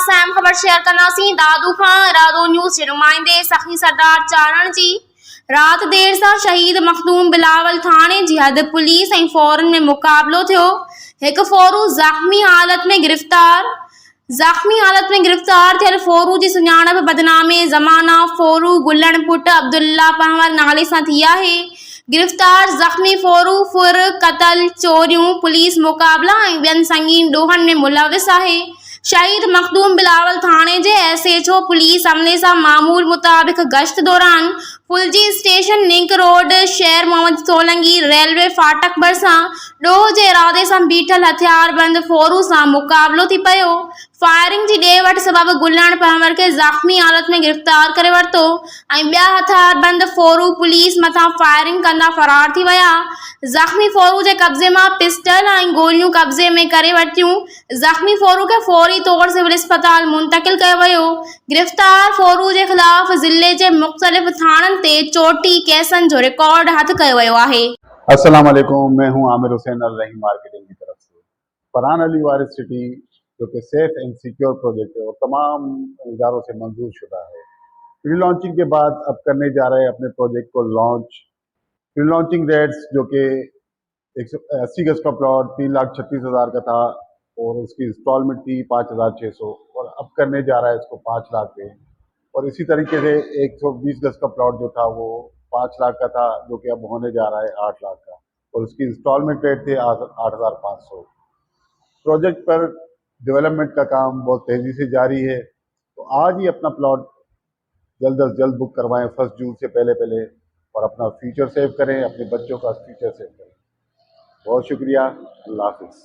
Sam खबर share करना C दादू खां रादो न्यूज़ के नुमाइंदे सखी सरदार चारण जी रात देर सां शहीद मखदूम बिलावल थाने जी हद पुलिस ऐं फौरन में मुकाबलो थियो। एक फोरू ज़ख्मी हालत में गिरफ्तार थियल फोरू जी सुञाणप बदनामे ज़माना फोरू गुल्लण पुट अब्दुल्ला पंवर नाले सां थी आहे। गिरफ्तार ज़ख्मी फोरू फुर कतल चोरियों पुलिस मुकाबला ऐं ॿियनि संगीन ॾोहनि में मुलविस आहे। शहीद मखदूम बिलावल थाने जे SHO पुलिस अमले सां मामूल मुताबिक गश्त दौरान फुलजी स्टेशन लिंक रोड शेर मोहम्मद सोलंगी रेलवे फाटक भरिसां ॾोह जे इरादे सां बीठल हथियारबंद फोरू सां मुकाबलो थी पियो। फायरिंग जी ॾे वठि सबबि गुल्लण पंवर खे ज़ख्मी हालत में गिरफ्तार करे वरितो ऐं ॿिया हथियारबंद फोरू पुलिस मथां फायरिंग कंदा फरार थी विया। ज़ख्मी फोरू जे कब्ज़े मां पिस्टल ऐं गोलियूं कब्ज़े में करे वरितियूं। ज़ख्मी फोरू खे फौरी तौर सिविल अस्पताल मुंतकिल कयो वियो। गिरफ्तार फोरू जे ख़िलाफ़ ज़िले जे मुख़्तलिफ़ थाणनि ते चोटी केसनि जो रिकॉर्ड हथ कयो वियो आहे। अस्सलाम वालेकुम, मैं हूं आमिर हुसैन अल रहीम मार्केटिंग की तरफ से। फरहान अली वारिस सिटी जो कि सेफ एंड सिक्योर प्रोजेक्ट है और तमाम इदारों से मंजूर शुदा है, प्री लॉन्चिंग के बाद अब करने जा रहे हैं अपने प्रोजेक्ट को लॉन्च। प्री लॉन्चिंग रेट्स जो कि 180 गज का प्लॉट 3,36,000 का था और उसकी इंस्टॉलमेंट थी 5,600 और अब करने जा रहा है इसको 5 लाख पे। और इसी तरीके से 120 गज का प्लॉट जो था वो 5 लाख का था जो कि अब होने जा रहा है 8 लाख का और उसकी इंस्टॉलमेंट रेट थे 8,500। प्रोजेक्ट पर डेवलपमेंट का काम बहुत तेज़ी से जारी है, तो आज ही अपना प्लॉट जल्द अज जल्द बुक करवाएं 1 जून से पहले और अपना फ्यूचर सेव करें, अपने बच्चों का फ्यूचर सेव करें। बहुत शुक्रिया, अल्लाह हाफिज़।